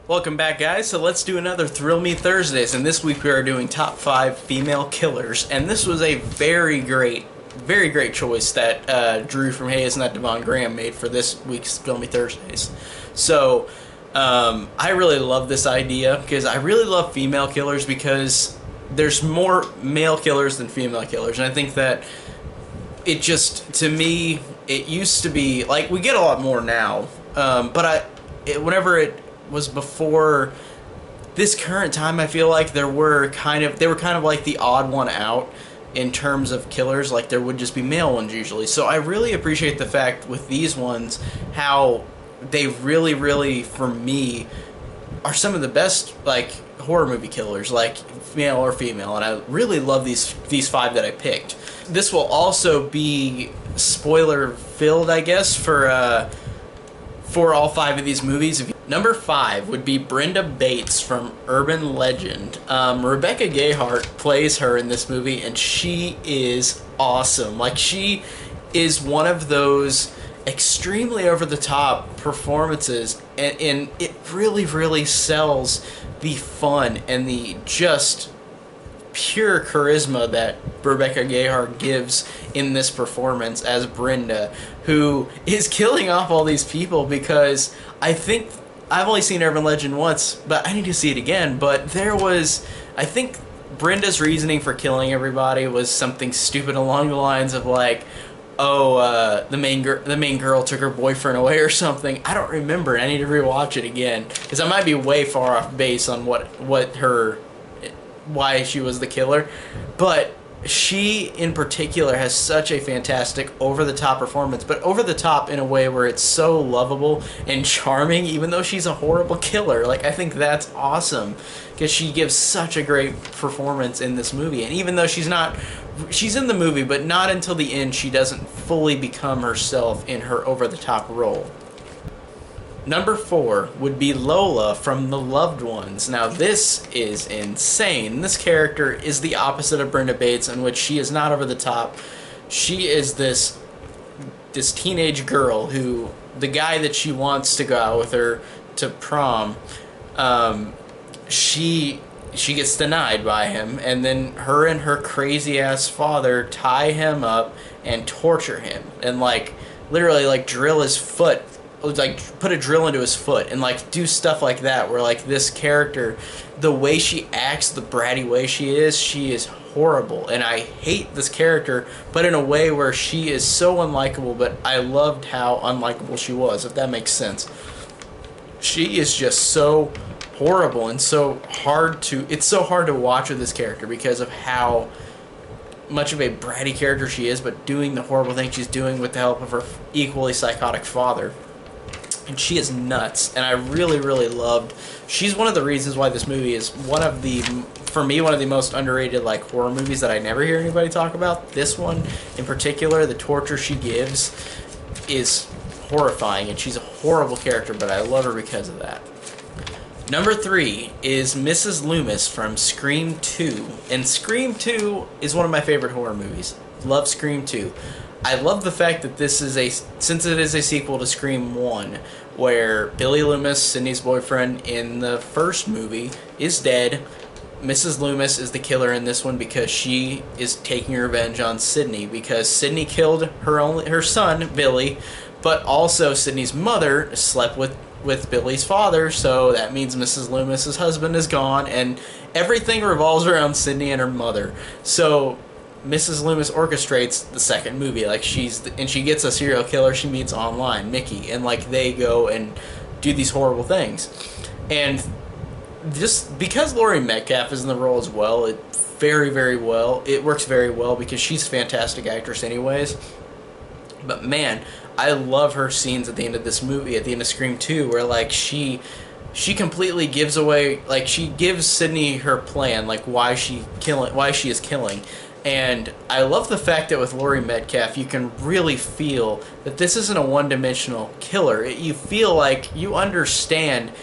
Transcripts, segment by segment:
Welcome back, guys. So let's do another Thrill Me Thursdays, and this week we are doing top 5 female killers. And this was a very great choice that Drew from Hayes and that Devon Graham made for this week's Thrill Me Thursdays. So I really love this idea because I really love female killers because there's more male killers than female killers, and I think that it just, to me, it used to be like we get a lot more now, but whenever it was before this current time, I feel like they were kind of like the odd one out in terms of killers. Like there would just be male ones usually. So I really appreciate the fact with these ones how they really for me are some of the best like horror movie killers, like male or female, and I really love these 5 that I picked. This will also be spoiler filled, I guess, for all 5 of these movies. Number 5 would be Brenda Bates from Urban Legend. Rebecca Gayheart plays her in this movie, and she is awesome. Like, she is one of those extremely over-the-top performances, and it really sells the fun and the just pure charisma that Rebecca Gayheart gives in this performance as Brenda, who is killing off all these people. Because I think I've only seen Urban Legend once, but I need to see it again. But I think Brenda's reasoning for killing everybody was something stupid along the lines of like, oh, the main girl took her boyfriend away or something. I don't remember. I need to rewatch it again because I might be way far off base on why she was the killer. But she in particular has such a fantastic over-the-top performance, but over-the-top in a way where it's so lovable and charming even though she's a horrible killer. Like, I think that's awesome because she gives such a great performance in this movie. And even though she's in the movie, but not until the end, she doesn't fully become herself in her over-the-top role. Number 4 would be Lola from The Loved Ones. Now this is insane. This character is the opposite of Brenda Bates, in which she is not over the top. She is this teenage girl who, the guy that she wants to go out with her to prom, she gets denied by him, and then her and her crazy ass father tie him up and torture him and like literally like drill his foot, like put a drill into his foot and like do stuff like that, where like this character, the way she acts, the bratty way she is horrible. And I hate this character, but in a way where she is so unlikable, but I loved how unlikable she was, if that makes sense. She is just so horrible and so it's so hard to watch with this character because of how much of a bratty character she is, but doing the horrible thing she's doing with the help of her equally psychotic father. And she is nuts, and I really loved. She's one of the reasons why this movie is for me, one of the most underrated like horror movies that I never hear anybody talk about. This one in particular, the torture she gives is horrifying, and she's a horrible character, but I love her because of that. Number 3 is Mrs. Lummis from Scream 2, and Scream 2 is one of my favorite horror movies. Love Scream 2. I love the fact that since it is a sequel to Scream 1, where Billy Loomis, Sidney's boyfriend in the first movie, is dead. Mrs. Loomis is the killer in this one because she is taking revenge on Sidney, because Sidney killed her son, Billy, but also Sidney's mother slept with Billy's father, so that means Mrs. Loomis's husband is gone, and everything revolves around Sidney and her mother. So Mrs. Loomis orchestrates the second movie, like she gets a serial killer she meets online, Mickey, and like they go and do these horrible things. And just because Laurie Metcalf is in the role as well, it works very well because she's a fantastic actress anyways. But man, I love her scenes at the end of this movie, at the end of Scream 2, where like she completely gives away, like she gives Sidney her plan, like why she is killing. And I love the fact that with Laurie Metcalf, you can really feel that this isn't a one-dimensional killer. You feel like you understand,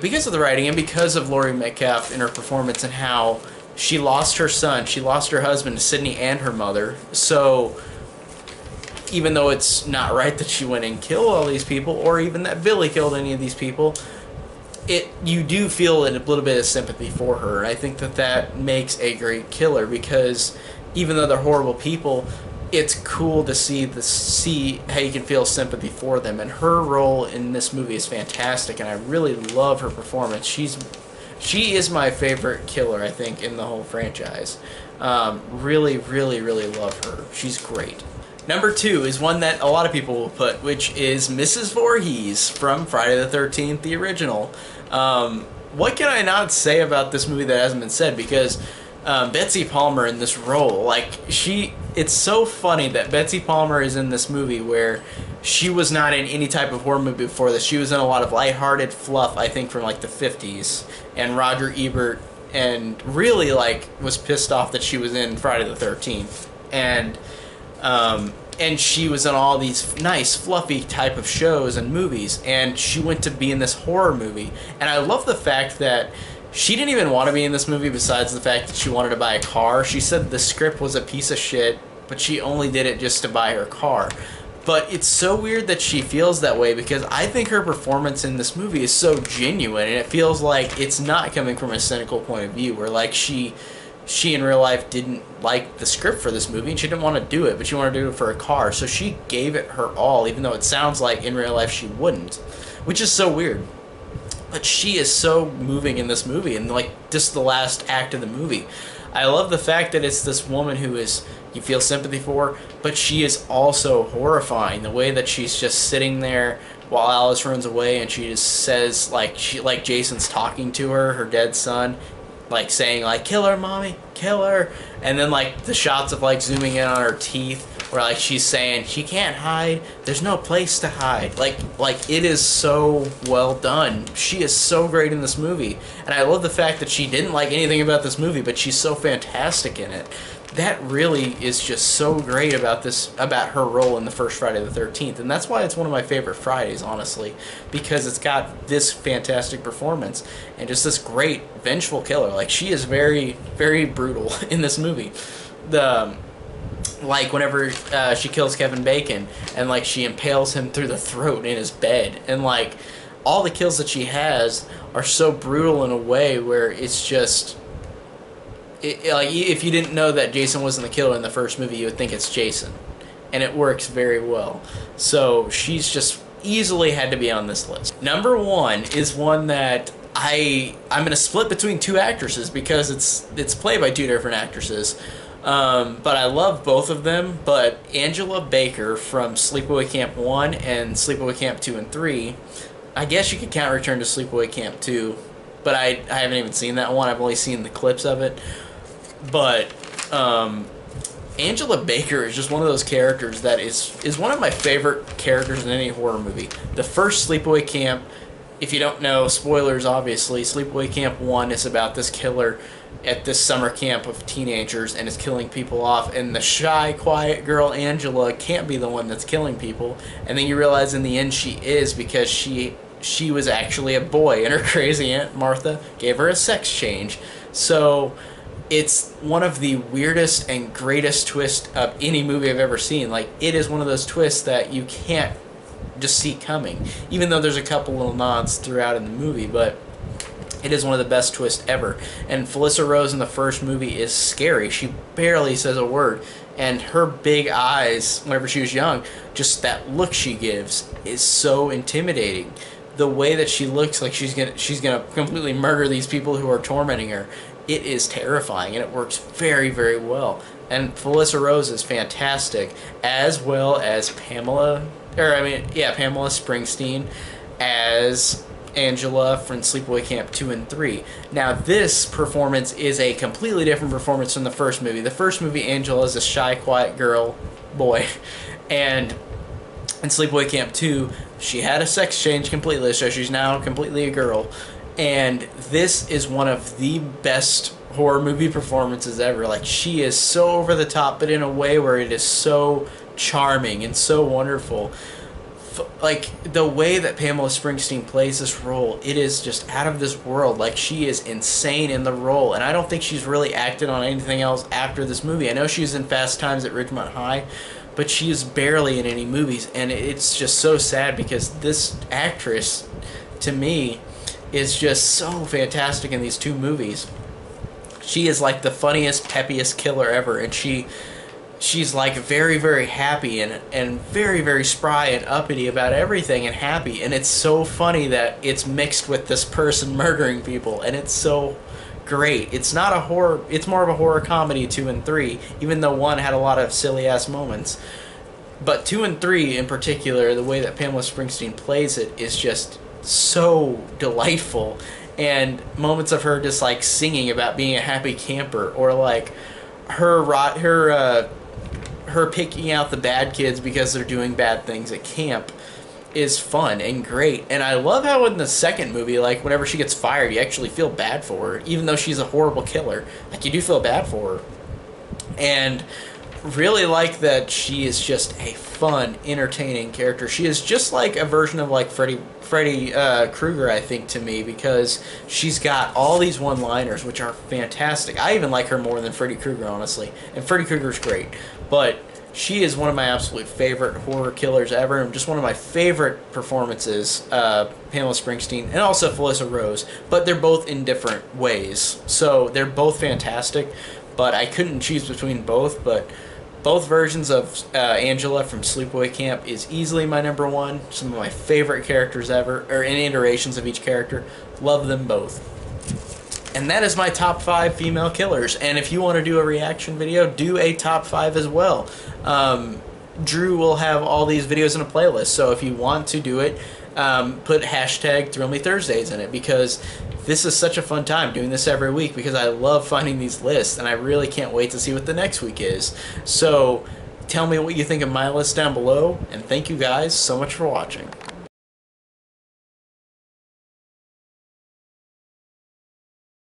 because of the writing and because of Laurie Metcalf and her performance and how she lost her son, she lost her husband, Sidney, and her mother. So even though it's not right that she went and killed all these people, or even that Billy killed any of these people, you do feel a little bit of sympathy for her. I think that makes a great killer, because even though they're horrible people, it's cool to see how you can feel sympathy for them. And her role in this movie is fantastic, and I really love her performance. She is my favorite killer, I think, in the whole franchise. Really, really, really love her. She's great. Number 2 is one that a lot of people will put, which is Mrs. Voorhees from Friday the 13th, the original. What can I not say about this movie that hasn't been said? Because Betsy Palmer in this role, like, it's so funny that Betsy Palmer is in this movie where she was not in any type of horror movie before this. She was in a lot of lighthearted fluff, I think, from like the 50s, and Roger Ebert, and really like was pissed off that she was in Friday the 13th, and she was in all these nice fluffy type of shows and movies, and she went to be in this horror movie. And I love the fact that she didn't even want to be in this movie, besides the fact that she wanted to buy a car. She said the script was a piece of shit, but she only did it just to buy her car. But it's so weird that she feels that way, because I think her performance in this movie is so genuine, and it feels like it's not coming from a cynical point of view, where like she in real life didn't like the script for this movie, and she didn't want to do it, but she wanted to do it for a car. So she gave it her all, even though it sounds like in real life she wouldn't, which is so weird. But she is so moving in this movie, and like just the last act of the movie. I love the fact that it's this woman who is, you feel sympathy for, but she is also horrifying. The way that she's just sitting there while Alice runs away, and she just says, like Jason's talking to her dead son, like saying like, "Kill her, mommy, kill her," and then like the shots of like zooming in on her teeth, where like she's saying she can't hide, there's no place to hide. Like it is so well done. She is so great in this movie, and I love the fact that she didn't like anything about this movie, but she's so fantastic in it. That really is just so great about her role in the first Friday the 13th, and that's why it's one of my favorite Fridays, honestly, because it's got this fantastic performance and just this great vengeful killer. Like, she is very, very brutal in this movie. Like whenever she kills Kevin Bacon, and like she impales him through the throat in his bed, and like all the kills that she has are so brutal in a way where it's just, like, if you didn't know that Jason wasn't the killer in the first movie, you would think it's Jason, and it works very well. So she's just easily had to be on this list. Number 1 is one that I'm gonna split between 2 actresses, because it's played by 2 different actresses. But I love both of them. But Angela Baker from Sleepaway Camp 1 and Sleepaway Camp 2 and 3, I guess you could count Return to Sleepaway Camp 2, but I haven't even seen that one. I've only seen the clips of it. But Angela Baker is just one of those characters that is one of my favorite characters in any horror movie. The first Sleepaway Camp, if you don't know, spoilers obviously, Sleepaway Camp 1 is about this killer at this summer camp of teenagers, and is killing people off, and the shy, quiet girl Angela can't be the one that's killing people, and then you realize in the end she is, because she was actually a boy, and her crazy Aunt Martha gave her a sex change. So it's one of the weirdest and greatest twists of any movie I've ever seen. Like, it is one of those twists that you can't just see coming, even though there's a couple little nods throughout in the movie, but it is one of the best twists ever. And Felissa Rose in the first movie is scary. She barely says a word, and her big eyes, whenever she was young, just that look she gives is so intimidating. The way that she looks like she's gonna completely murder these people who are tormenting her, it is terrifying, and it works very, very well. And Felissa Rose is fantastic, as well as Pamela Springsteen as Angela from Sleepaway Camp 2 and 3. Now, this performance is a completely different performance from the first movie. The first movie, Angela is a shy, quiet boy, and in Sleepaway Camp 2, she had a sex change completely, so she's now completely a girl. And this is one of the best horror movie performances ever. Like, she is so over the top, but in a way where it is so charming and so wonderful. Like, the way that Pamela Springsteen plays this role, it is just out of this world. Like, she is insane in the role, and I don't think she's really acted on anything else after this movie. I know she's in Fast Times at Ridgemont High, but she is barely in any movies, and it's just so sad, because this actress, to me, is just so fantastic in these two movies. She is like the funniest, peppiest killer ever, and she's like very, very happy and very, very spry and uppity about everything and happy, and it's so funny that it's mixed with this person murdering people, and it's so great. It's not a horror, it's more of a horror comedy, 2 and 3, even though 1 had a lot of silly ass moments. But 2 and 3 in particular, the way that Pamela Springsteen plays it is just so delightful, and moments of her just like singing about being a happy camper, or like her picking out the bad kids because they're doing bad things at camp is fun and great. And I love how in the second movie, like whenever she gets fired, you actually feel bad for her, even though she's a horrible killer. Like, you do feel bad for her. And really like that she is just a fun, entertaining character. She is just like a version of like Freddy Krueger, I think, to me, because she's got all these one-liners which are fantastic. I even like her more than Freddy Krueger, honestly. And Freddy Krueger's great, but she is one of my absolute favorite horror killers ever, and just one of my favorite performances, Pamela Springsteen, and also Felissa Rose, but they're both in different ways. So they're both fantastic, but I couldn't choose between both, but both versions of Angela from Sleepaway Camp is easily my number one. Some of my favorite characters ever, or in iterations of each character. Love them both. And that is my top 5 female killers. And if you want to do a reaction video, do a top 5 as well. Drew will have all these videos in a playlist, so if you want to do it, put hashtag ThrillMeThursdays in it, because this is such a fun time doing this every week, because I love finding these lists, and I really can't wait to see what the next week is. So tell me what you think of my list down below, and thank you guys so much for watching.